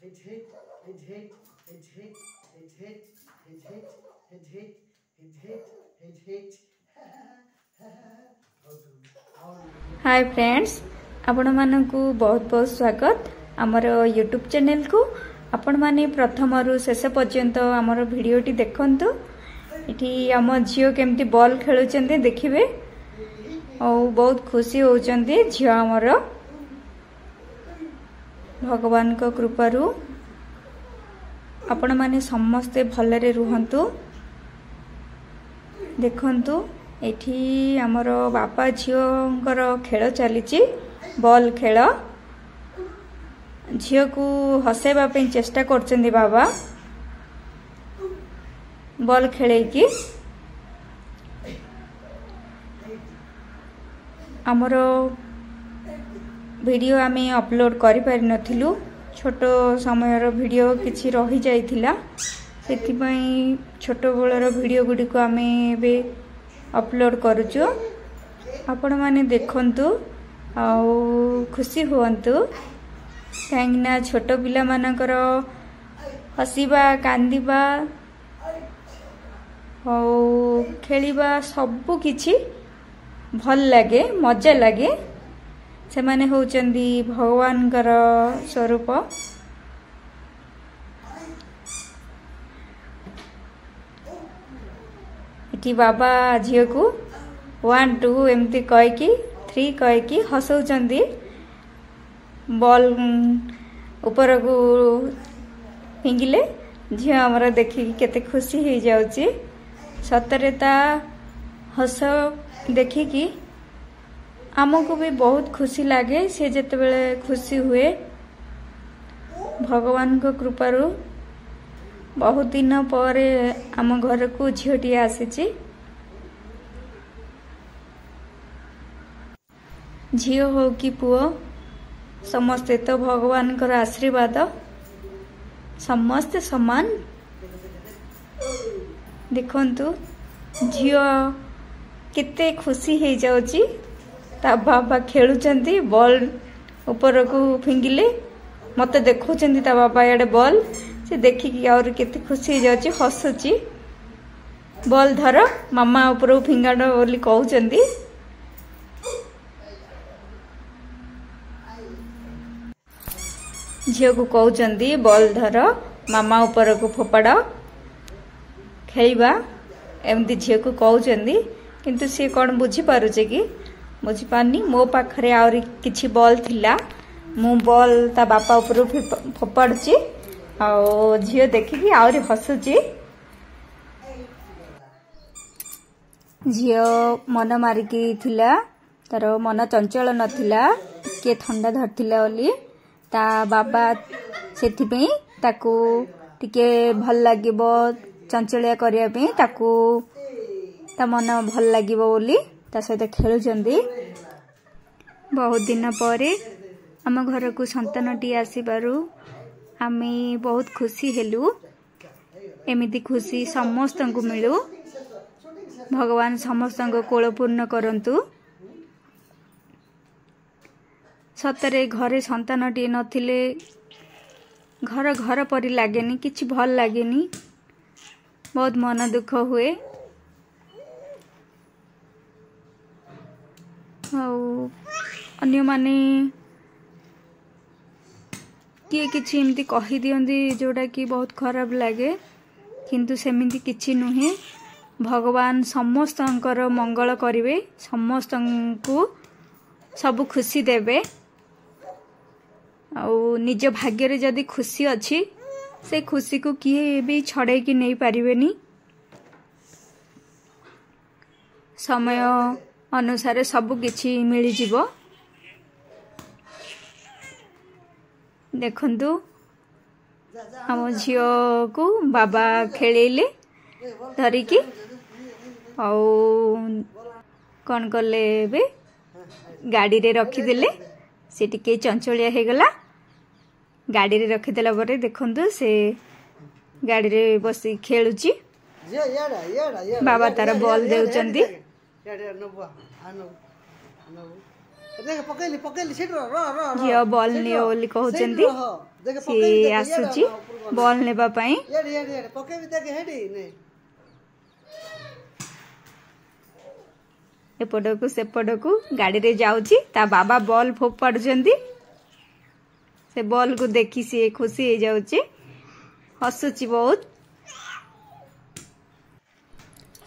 Hi friends, आपण मानकु बहुत बहुत स्वागत आमर यूट्यूब चैनल को। आपण माने प्रथम रु शेष पर्यंत आमर भिडियोटी देखंतु। इठी आम झियो केमती बॉल खेलुचंती देखिबे और बहुत खुशी होचंती। झियो आमर भगवान को कृपारू आपण माने समस्ते भलरे रुहंतु। देखंतु एठी आमर बापा झियोंकर खेल चलीची बॉल खेल। झियो को हसेबा पे चेष्टा करचंदी बाबा बॉल खेले की। आमर वीडियो आमे अपलोड करि पारि नथिलु, छोटो समय रो वीडियो किछि रहि जाइथिला, सेति पई छोटो बेलर वीडियो गुडी को आमे बे अपलोड करूचु। आपण माने देखंतु आउ खुशी हुअंतु, काहेकिना छोट पिला मानकर हसीबा कांदीबा और खेलिबा सबु किछि भल लागे, मजा लागे। से माने होचंदी भगवान कर स्वरूप। इठी बाबा झियो को 1 2 एमती कह कि 3 कह कि हसौचंदी। बॉल ऊपर को फिंगिले झियो हमर देखि केते खुशी हो जाउची। सतरे ता हस देखि कि आमको भी बहुत खुशी लागे। से जते बेले खुशी हुए भगवान को कृपारू बहुत दिन पर आम घर को झियोटी आसीची। झियो हो कि पुओ समस्ते तो भगवान कर आशीर्वाद, समस्ते समान। देखंतु झियो केते खुशी हो जाउची। ता बाबा खेलुचंती बॉल ऊपर को फिंगिले मते देखुचंती ता बाबा याडे बॉल। से देखिकी और केते खुशी हो जाउची, हसुची। बॉल धर मामा ऊपर फिंगाड बोली कहउचंती। झियो को कहउचंती बॉल धर मामा ऊपर को फोपाड़ खेलबा, एमती झियो को कहउचंती। किंतु से कोन बुझी पारुचे कि बुझी पानी। मो पाखरे और किछि बॉल थिला, मु बॉल ता बापा ऊपर फोपाड़ची और झियो देखिकी और हसुची। झियो मन मारिकी थिला, तार मन चंचल नथिला, के ठंडा धरथिला ओली ता बाबा सेथि पे ताकू टिके भल लागिबो चंचलिया करिया पे, ताकू ता मन भल लागिबो ओली ता सहित खेलुचंदी। बहुत दिन परे आम घर को संतानटी आसीबारु आमे बहुत खुशी हेलु। एमिति खुशी समस्त को मिलू। भगवान समस्त को कोल पूर्ण करंतु। सतरे घरे संतानटी नथिले घर घर परी लागेनी, किछि भल लागेनी, बहुत मन दुख हुए। अन्य माने किए किछि एमती कहि दियंदी जोड़ा कि बहुत खराब लागे, किंतु सेमिति किछि नुहे। भगवान समस्तंकर मंगल करिवे, समस्तंकु सब खुशी देवे। और निज भाग्य रे जदी खुशी अछि, से खुशी को किए भी छड़े कि नहीं पारिबेनी। समय अनुसार सब किछि मिली जिवो। देखंतु हम झियो को बाबा खेलेले धरिकी और कौन कले बे गाड़ी रे रखीदेले। से टिके चंचलिया हो गला। गाड़ी रे रखीदेला परे देखंतु से गाड़ी रे बसी खेलुची। बाबा तार बॉल देउचंदी। झियो बॉल नियो बोली कहउचंदी। सी आसुची बॉल नेबा पई एपटकू सेपटकू गाड़ी रे जाउची ता बाबा बॉल फोपाडुचंदी से बॉल को देखी सी खुशी हो जाउची हसुची बहुत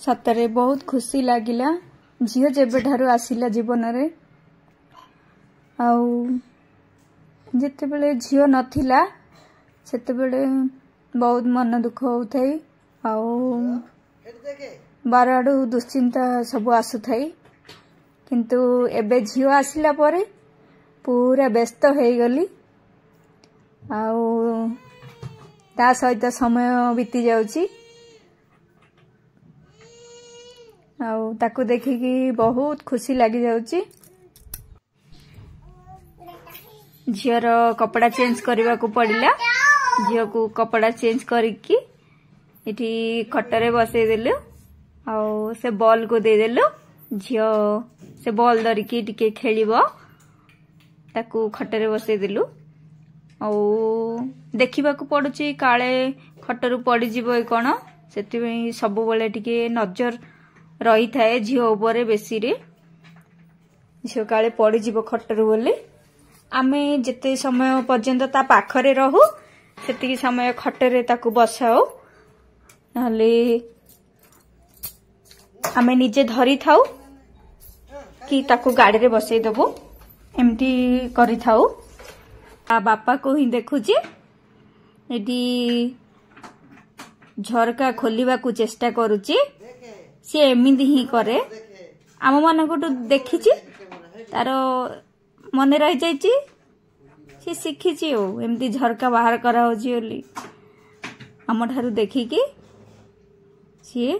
सतरे बहुत खुशी लागिला झियो जेबे ठारू आसिला जीवन रे आउ जेते बेले झियो नथिला सेते बेले बहुत मन दुख होथाई आउ बाराडू दुश्चिंता सब आसुथाई किंतु एबे झियो आसिला परे पूरा व्यस्त हो गली आउ ता सहित समय बीती जाउची आउ ताकू देखिकी बहुत खुशी लगी जाउची झियर कपड़ा चेंज करने को पड़िला झियो को कपड़ा चेंज करिकी इठी खटरे बसई देलु आउ से बॉल को दे देलु झियो से बॉल धरिकी टिके खेलिबो ताकू खटरे बसई देलु आउ देखिबा को पड़ुची काले खटरु पड़ी जिवो कोन सेति सब बेले टिके नजर रही थाए झियो उपरे बेसी रे झियो काले पड़ी जिवो खटरु बोले आमे जेते समय पर्यंत ता पाखरे रहू सेतिकी समय खटरे ताकू बसाओ नले आमे निजे धरी थाऊ कि ताकू गाड़ी रे बसई दबो एमती करि थाऊ आ बापा को ही देखुची एटी झरका खोलिबा को चेष्टा करूची सी एमिदी ही करे आम मन को देखिची तार मन रही जाइची सी शिखिची ओ एमती झरका बाहर करा होची ओली आम ठारू देखिकी सी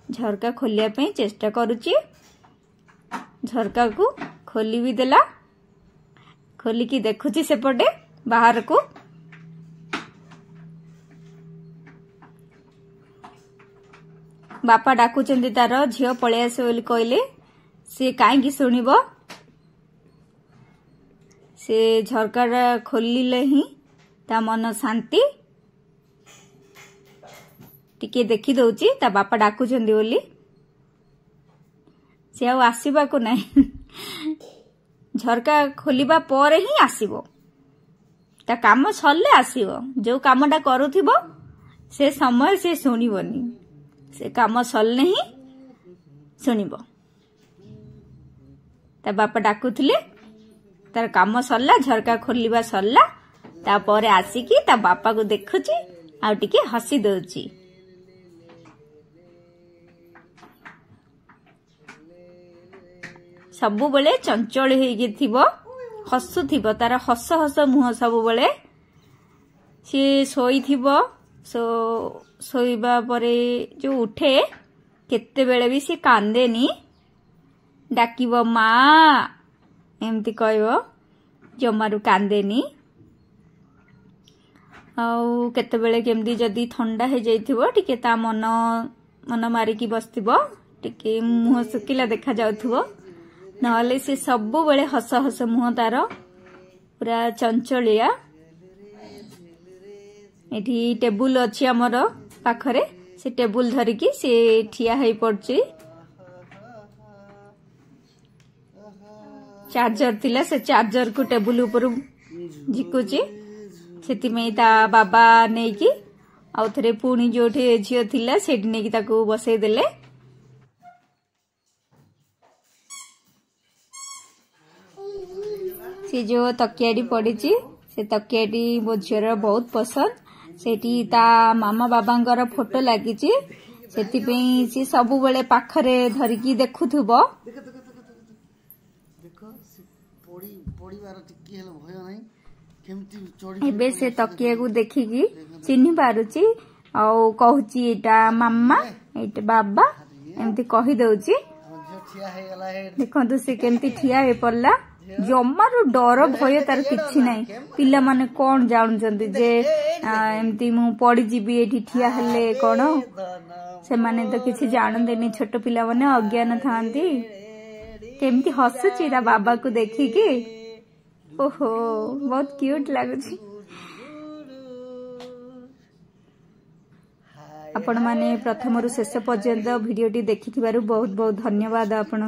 झरका खोलिया पे चेष्टा करूची झरका को खोली भी देला खोलिकी देखुची सेपटे बाहर को बापा डाकुचंदी तार झियो पळे आसे बोली कहले से काईकी सुनिबो से झरका खोलिले ही ता मन शांति टिके देखी दउची ता बापा डाकुचंदी बोली से आ आसीबा को नहीं झरका खोलिबा पर ही आसीबो ता काम सरले आसीबो जो कामटा करूथिबो से समय से सुनिबोनी से काम सरले ही सुनिबो ता बापा डाकुथिले तार काम सरला झरका खोलिबा सरला तापर आसिकी ता बापा को देखुची आ टिके हसी दउची सबु बेले चंचल हेगी थिबो हसु थिबो तार हस हस मुह सबु बेले सी सोई थिबो सोइबा परे जो उठे केते बेले भी सी कांदेनी डाकिबो मां एमती कहबो जमारू कांदेनी आउ केते बेले केमदी जदी ठंडा हे जाइथिबो टिके ता मन मन मारिकी बसथिबो टिके मुह सुकिला देखा जाउथिबो नहले से सबु बेले हस हस मुह तार पूरा चंचलिया एठी टेबुल अछि हमर पाखरे से टेबुल धरिकी से ठिया हेई पड़ची चार्जर थिला से चार्जर को टेबुल ऊपर झिकुची सेति में ता बाबा नेकी आउ थरे पुणी जोठे झियो थिला सेठी नेकी ताको बसई देले से जो तकियाडी पड़ीची से तकियाडी मो झियर बहुत पसंद सेठी ता मामा बाबांकर फोटो लागिची सेति पई सी सबु बेले पाखरे धरिकी देखुथुबो एबे से तकिया को देखिकी चिन्ही पारुची आउ कहूची एटा मामा एटा बाबा एमती कही दउची देखंतु से केमती ठिया हे पड़ला जमारू डर भय तार किछि नाही पिला माने कोन जानुचंदी जे एमती मु पड़ी जीबी एठी ठिया हले कोन से माने तो किछि जानदेनी छोट पिला माने अज्ञान थांती केमती हसुची ता बाबा को देखिकी ओहो बहुत क्यूट लागुची आपण माने प्रथमरु शेष पर्यंत भिडियोटी देखिथिबारु बहुत बहुत धन्यवाद। आपण